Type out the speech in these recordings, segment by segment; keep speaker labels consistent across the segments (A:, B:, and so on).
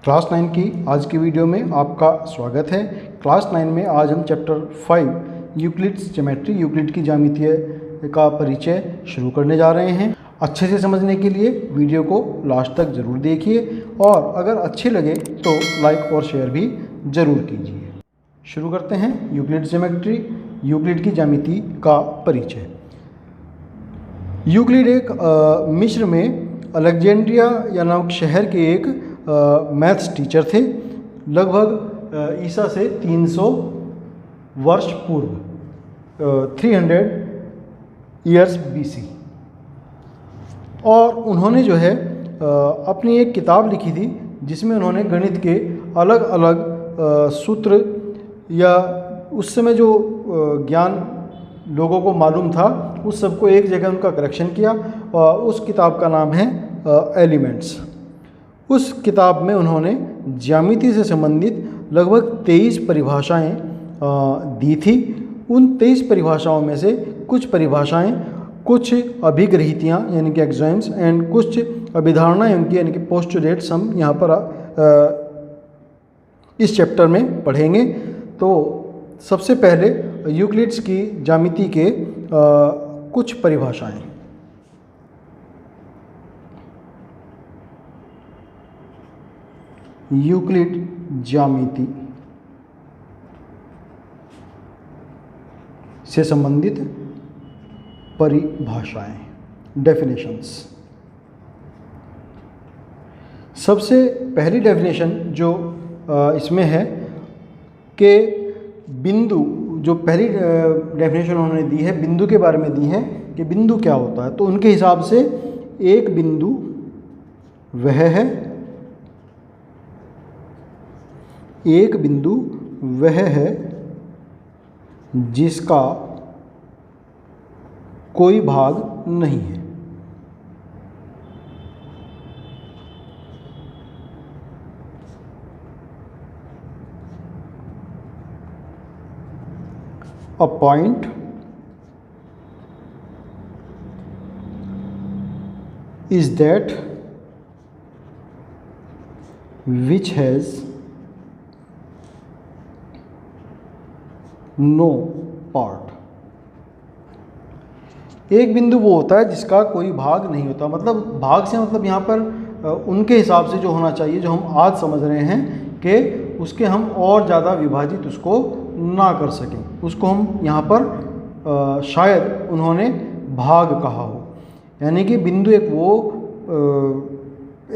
A: Class 9 की आज की वीडियो में आपका स्वागत है। क्लास 9 में आज हम चैप्टर 5 यूक्लिड्स ज्योमेट्री यूक्लिड की ज्यामितीय का परिचय शुरू करने जा रहे हैं। अच्छे से समझने के लिए वीडियो को लास्ट तक ज़रूर देखिए और अगर अच्छे लगे तो लाइक और शेयर भी ज़रूर कीजिए। शुरू करते हैं यूक्लिड्स ज्योमेट्री यूक्लिड की ज्यामिति का परिचय। यूक्लिड एक मिस्र में अलेक्जेंड्रिया या नामक शहर के एक मैथ्स टीचर थे। लगभग ईसा से 300 वर्ष पूर्व 300 ईयर्स बीसी। और उन्होंने जो है अपनी एक किताब लिखी थी जिसमें उन्होंने गणित के अलग अलग सूत्र या उस समय जो ज्ञान लोगों को मालूम था उस सबको एक जगह उनका करेक्शन किया और उस किताब का नाम है एलिमेंट्स। उस किताब में उन्होंने ज्यामिति से संबंधित लगभग 23 परिभाषाएं दी थी। उन 23 परिभाषाओं में से कुछ परिभाषाएं, कुछ अभिग्रहितियाँ यानी कि एक्सॉम्स एंड कुछ अभिधारणाएं उनकी यानी कि पोस्टुलेट्स हम यहाँ पर इस चैप्टर में पढ़ेंगे। तो सबसे पहले यूक्लिड्स की ज्यामिति के कुछ परिभाषाएं। यूक्लिड ज्यामिति से संबंधित परिभाषाएं, डेफिनेशंस। सबसे पहली डेफिनेशन जो इसमें है कि बिंदु, जो पहली डेफिनेशन उन्होंने दी है बिंदु के बारे में दी है कि बिंदु क्या होता है। तो उनके हिसाब से एक बिंदु वह है, एक बिंदु वह है जिसका कोई भाग नहीं है। A point is that which has no part। एक बिंदु वो होता है जिसका कोई भाग नहीं होता। मतलब भाग से मतलब यहाँ पर उनके हिसाब से जो होना चाहिए, जो हम आज समझ रहे हैं कि उसके हम और ज़्यादा विभाजित उसको ना कर सकें, उसको हम यहाँ पर शायद उन्होंने भाग कहा हो। यानी कि बिंदु एक वो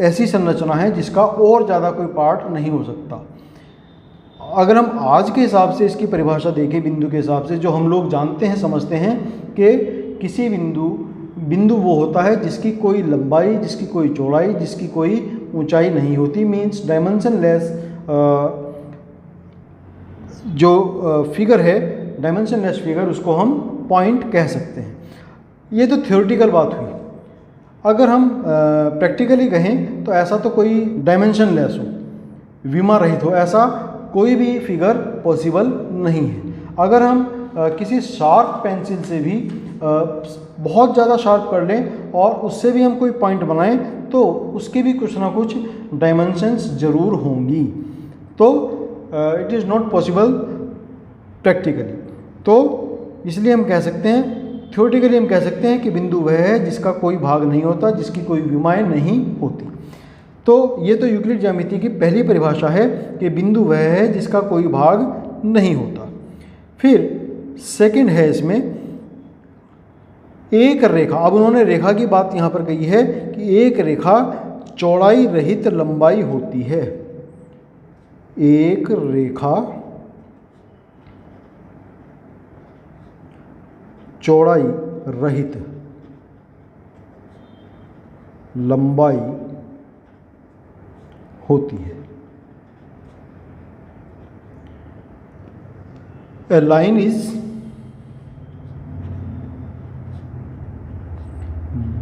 A: ऐसी संरचना है जिसका और ज़्यादा कोई पार्ट नहीं हो सकता। अगर हम आज के हिसाब से इसकी परिभाषा देखें बिंदु के हिसाब से, जो हम लोग जानते हैं समझते हैं कि किसी बिंदु वो होता है जिसकी कोई लंबाई, जिसकी कोई चौड़ाई, जिसकी कोई ऊंचाई नहीं होती। मीन्स डायमेंशनलेस जो फिगर है, डायमेंशनलेस फिगर, उसको हम पॉइंट कह सकते हैं। ये तो थ्योरेटिकल बात हुई। अगर हम प्रैक्टिकली कहें तो ऐसा तो कोई डायमेंशनलेस हो, विमा रहित हो, ऐसा कोई भी फिगर पॉसिबल नहीं है। अगर हम किसी शार्प पेंसिल से भी बहुत ज़्यादा शार्प कर लें और उससे भी हम कोई पॉइंट बनाएं तो उसके भी कुछ ना कुछ डायमेंशंस ज़रूर होंगी। तो it is not possible practically. तो इसलिए हम कह सकते हैं, थ्योरेटिकली हम कह सकते हैं कि बिंदु वह है जिसका कोई भाग नहीं होता, जिसकी कोई विमाएँ नहीं होती। तो ये तो यूक्लिड ज्यामिति की पहली परिभाषा है कि बिंदु वह है जिसका कोई भाग नहीं होता। फिर सेकंड है इसमें एक रेखा। अब उन्होंने रेखा की बात यहाँ पर कही है कि एक रेखा चौड़ाई रहित लंबाई होती है। एक रेखा चौड़ाई रहित लंबाई होती है। A line is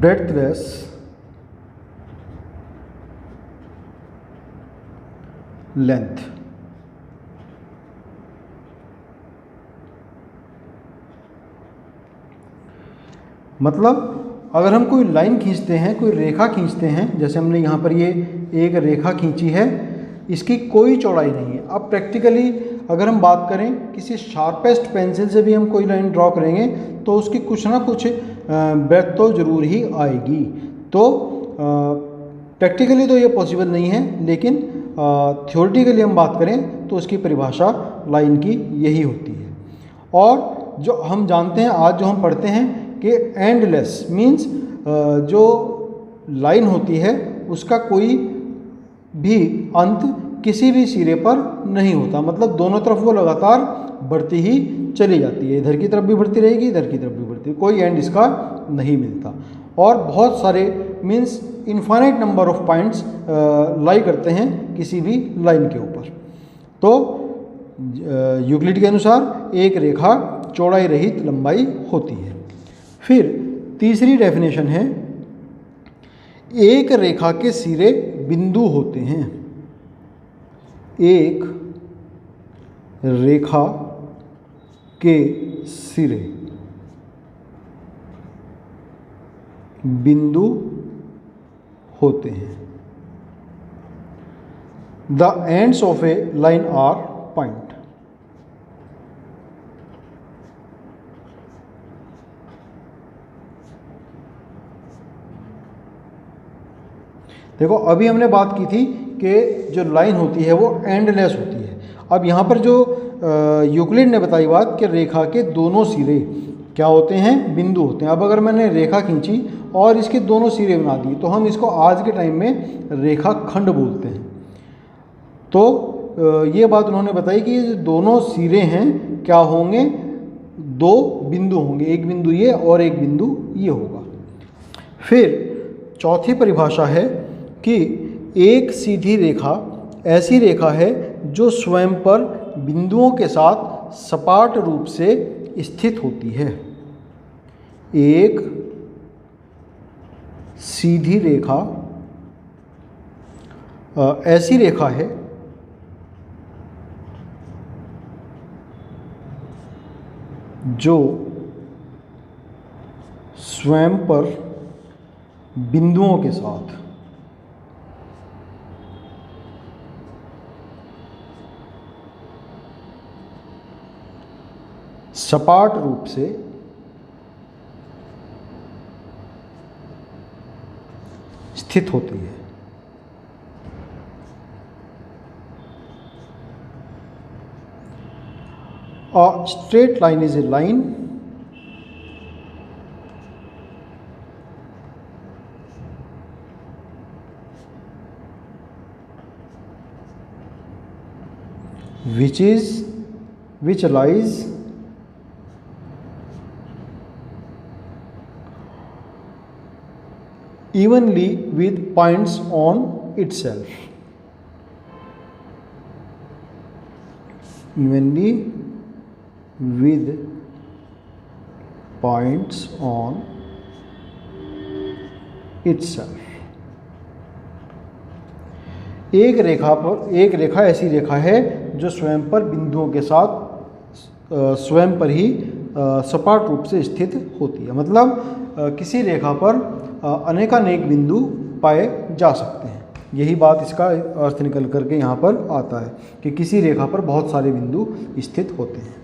A: breadthless length। मतलब अगर हम कोई लाइन खींचते हैं, कोई रेखा खींचते हैं, जैसे हमने यहाँ पर ये एक रेखा खींची है, इसकी कोई चौड़ाई नहीं है। अब प्रैक्टिकली अगर हम बात करें, किसी शार्पेस्ट पेंसिल से भी हम कोई लाइन ड्रॉ करेंगे तो उसकी कुछ ना कुछ ब्रेथ तो ज़रूर ही आएगी। तो प्रैक्टिकली तो ये पॉसिबल नहीं है, लेकिन थ्योरेटिकली हम बात करें तो उसकी परिभाषा लाइन की यही होती है। और जो हम जानते हैं, आज जो हम पढ़ते हैं कि एंडलेस मीन्स जो लाइन होती है उसका कोई भी अंत किसी भी सिरे पर नहीं होता, मतलब दोनों तरफ वो लगातार बढ़ती ही चली जाती है, इधर की तरफ भी बढ़ती रहेगी, इधर की तरफ भी बढ़ती, कोई एंड इसका नहीं मिलता। और बहुत सारे means infinite number of points लाई करते हैं किसी भी लाइन के ऊपर। तो यूक्लिड के अनुसार एक रेखा चौड़ाई रहित लंबाई होती है। फिर तीसरी डेफिनेशन है, एक रेखा के सिरे बिंदु होते हैं। एक रेखा के सिरे बिंदु होते हैं। The ends of a line are point. देखो, अभी हमने बात की थी कि जो लाइन होती है वो एंडलेस होती है। अब यहाँ पर जो यूक्लिड ने बताई बात कि रेखा के दोनों सिरे क्या होते हैं, बिंदु होते हैं। अब अगर मैंने रेखा खींची और इसके दोनों सिरे बना दिए तो हम इसको आज के टाइम में रेखा खंड बोलते हैं। तो ये बात उन्होंने बताई कि ये जो दोनों सिरे हैं क्या होंगे, दो बिंदु होंगे, एक बिंदु ये और एक बिंदु ये होगा। फिर चौथी परिभाषा है कि एक सीधी रेखा ऐसी रेखा है जो स्वयं पर बिंदुओं के साथ सपाट रूप से स्थित होती है। एक सीधी रेखा ऐसी रेखा है जो स्वयं पर बिंदुओं के साथ सपाट रूप से स्थित होती है। A straight line is a line which lies evenly with points on itself. Evenly with points on itself. एक रेखा ऐसी रेखा है जो स्वयं पर बिंदुओं के साथ स्वयं पर ही सपाट रूप से स्थित होती है। मतलब किसी रेखा पर अनेकानेक बिंदु पाए जा सकते हैं। यही बात इसका अर्थ निकल करके यहाँ पर आता है कि किसी रेखा पर बहुत सारे बिंदु स्थित होते हैं।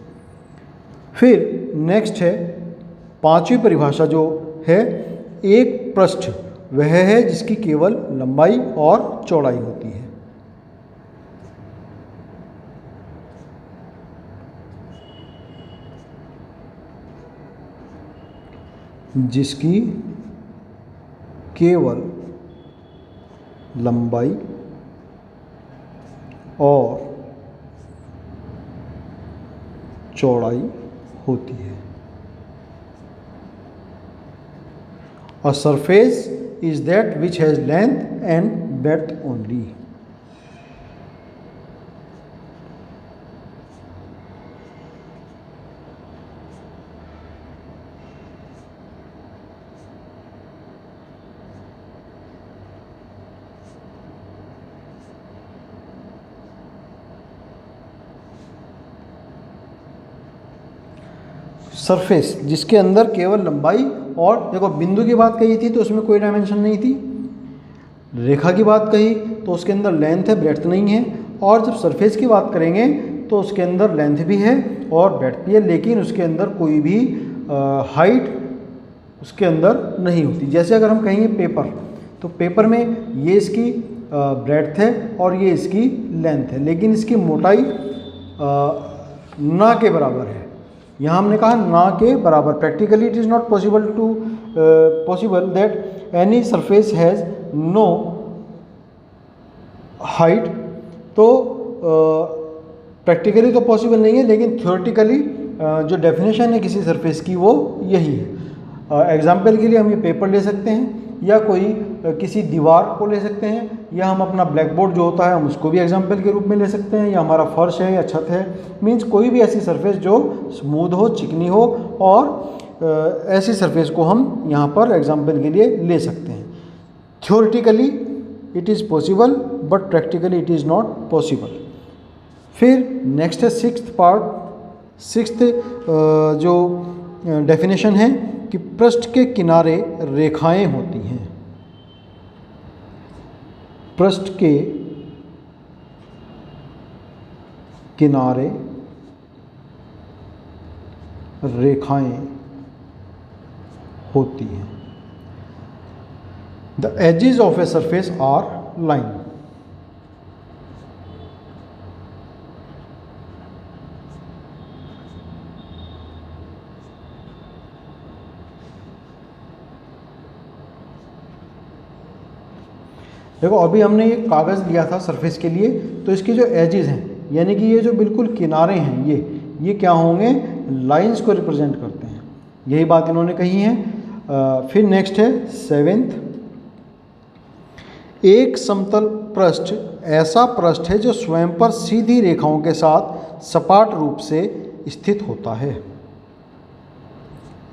A: फिर नेक्स्ट है पांचवी परिभाषा जो है, एक पृष्ठ वह है जिसकी केवल लंबाई और चौड़ाई होती है। जिसकी केवल लंबाई और चौड़ाई होती है। A surface is that which has length and breadth only. Surface जिसके अंदर केवल लंबाई और, देखो बिंदु की बात कही थी तो उसमें कोई डायमेंशन नहीं थी, रेखा की बात कही तो उसके अंदर लेंथ है, ब्रेड्थ नहीं है। और जब सरफेस की बात करेंगे तो उसके अंदर लेंथ भी है और ब्रेड्थ भी है, लेकिन उसके अंदर कोई भी हाइट उसके अंदर नहीं होती। जैसे अगर हम कहेंगे पेपर, तो पेपर में ये इसकी ब्रेड्थ है और ये इसकी लेंथ है, लेकिन इसकी मोटाई ना के बराबर है। यहाँ हमने कहा ना के बराबर। Practically it is not possible that any surface has no height. तो प्रैक्टिकली तो पॉसिबल नहीं है, लेकिन थ्योरेटिकली जो डेफिनेशन है किसी सरफेस की वो यही है। एग्जाम्पल के लिए हम ये पेपर ले सकते हैं, या कोई किसी दीवार को ले सकते हैं, या हम अपना ब्लैक बोर्ड जो होता है हम उसको भी एग्जाम्पल के रूप में ले सकते हैं, या हमारा फर्श है या छत है। मीन्स कोई भी ऐसी सरफेस जो स्मूथ हो, चिकनी हो, और ऐसी सरफेस को हम यहाँ पर एग्जाम्पल के लिए ले सकते हैं। Theoretically it is possible but practically it is not possible. फिर नेक्स्ट है सिक्स्थ जो डेफिनेशन है कि पृष्ठ के किनारे रेखाएं होती हैं। पृष्ठ के किनारे रेखाएं होती हैं। The edges of a surface are line. देखो अभी हमने ये कागज़ लिया था सरफेस के लिए, तो इसके जो एजेस हैं, यानी कि ये जो बिल्कुल किनारे हैं, ये क्या होंगे, लाइंस को रिप्रेजेंट करते हैं। यही बात इन्होंने कही है। फिर नेक्स्ट है सेवेंथ, एक समतल पृष्ठ ऐसा पृष्ठ है जो स्वयं पर सीधी रेखाओं के साथ सपाट रूप से स्थित होता है।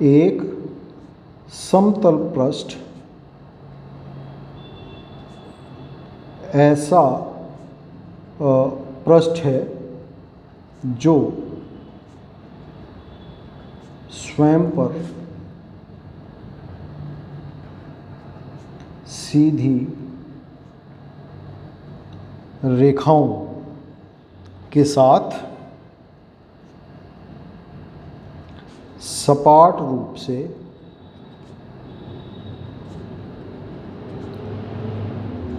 A: एक समतल पृष्ठ ऐसा पृष्ठ है जो स्वयं पर सीधी रेखाओं के साथ सपाट रूप से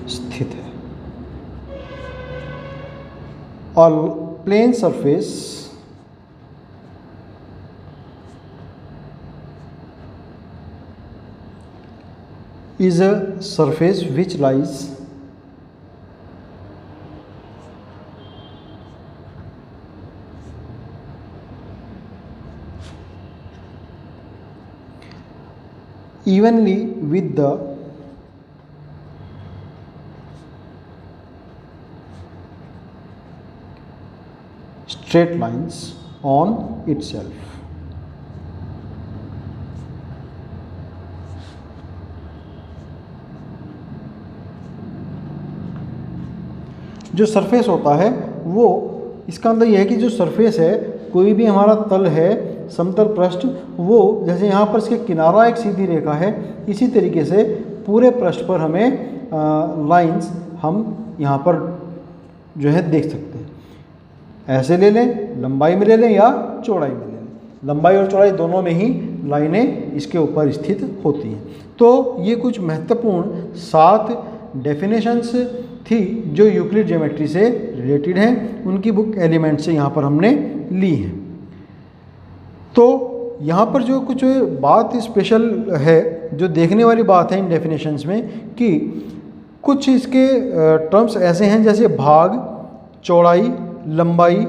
A: स्थित है। और plane surface is a surface which lies evenly with the straight lines on itself। जो सरफेस होता है वो, इसका मतलब यह है कि जो सरफेस है, कोई भी हमारा तल है, समतल पृष्ठ, वो जैसे यहाँ पर इसके किनारा एक सीधी रेखा है, इसी तरीके से पूरे पृष्ठ पर हमें लाइंस हम यहाँ पर जो है देख सकते हैं। ऐसे ले लें, लंबाई में ले लें या चौड़ाई में ले लें। लंबाई और चौड़ाई दोनों में ही लाइनें इसके ऊपर स्थित होती हैं। तो ये कुछ महत्वपूर्ण 7 डेफिनेशंस थी जो यूक्लिड ज्योमेट्री से रिलेटेड हैं। उनकी बुक एलिमेंट से यहाँ पर हमने ली है। तो यहाँ पर जो कुछ बात स्पेशल है, जो देखने वाली बात है इन डेफिनेशंस में, कि कुछ इसके टर्म्स ऐसे हैं जैसे भाग, चौड़ाई, लंबाई,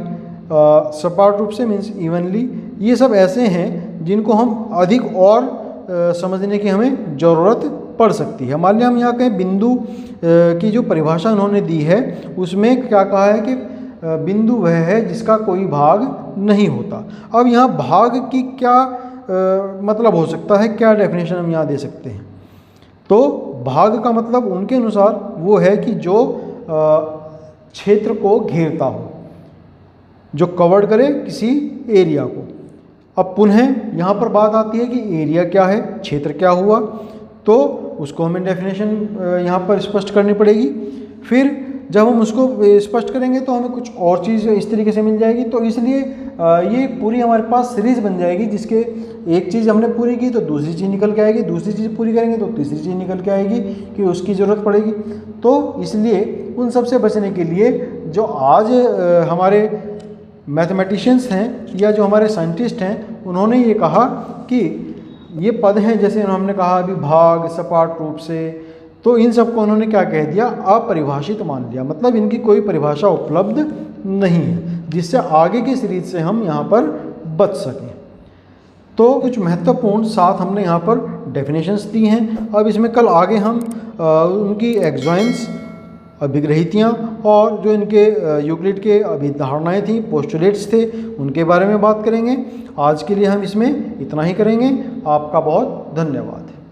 A: सपाट रूप से मीन्स इवनली, ये सब ऐसे हैं जिनको हम अधिक और समझने की हमें ज़रूरत पड़ सकती है। मान लिया हम यहाँ कहें बिंदु की जो परिभाषा उन्होंने दी है, उसमें क्या कहा है कि बिंदु वह है जिसका कोई भाग नहीं होता। अब यहाँ भाग की क्या मतलब हो सकता है, क्या डेफिनेशन हम यहाँ दे सकते हैं? तो भाग का मतलब उनके अनुसार वो है कि जो क्षेत्र को घेरता हो, जो कवर्ड करे किसी एरिया को। अब पुनः यहाँ पर बात आती है कि एरिया क्या है, क्षेत्र क्या हुआ। तो उसको हमें डेफिनेशन यहाँ पर स्पष्ट करनी पड़ेगी। फिर जब हम उसको स्पष्ट करेंगे तो हमें कुछ और चीज़ इस तरीके से मिल जाएगी। तो इसलिए ये पूरी हमारे पास सीरीज़ बन जाएगी, जिसके एक चीज़ हमने पूरी की तो दूसरी चीज़ निकल के आएगी, दूसरी चीज़ पूरी करेंगे तो तीसरी चीज़ निकल के आएगी कि उसकी ज़रूरत पड़ेगी। तो इसलिए उन सब से बचने के लिए जो आज हमारे मैथमेटिशियंस हैं या जो हमारे साइंटिस्ट हैं, उन्होंने ये कहा कि ये पद हैं, जैसे हमने कहा अभी भाग, सपाट रूप से, तो इन सब को उन्होंने क्या कह दिया, अपरिभाषित मान लिया। मतलब इनकी कोई परिभाषा उपलब्ध नहीं है जिससे आगे की सीरीज से हम यहाँ पर बच सकें। तो कुछ महत्वपूर्ण 7 हमने यहाँ पर डेफिनेशंस दी हैं। अब इसमें कल आगे हम उनकी एक्सॉइंस, अभिग्रहितियाँ और जो इनके यूक्लिड के अभिधारणाएँ थी, पोस्टुलेट्स थे, उनके बारे में बात करेंगे। आज के लिए हम इसमें इतना ही करेंगे। आपका बहुत धन्यवाद।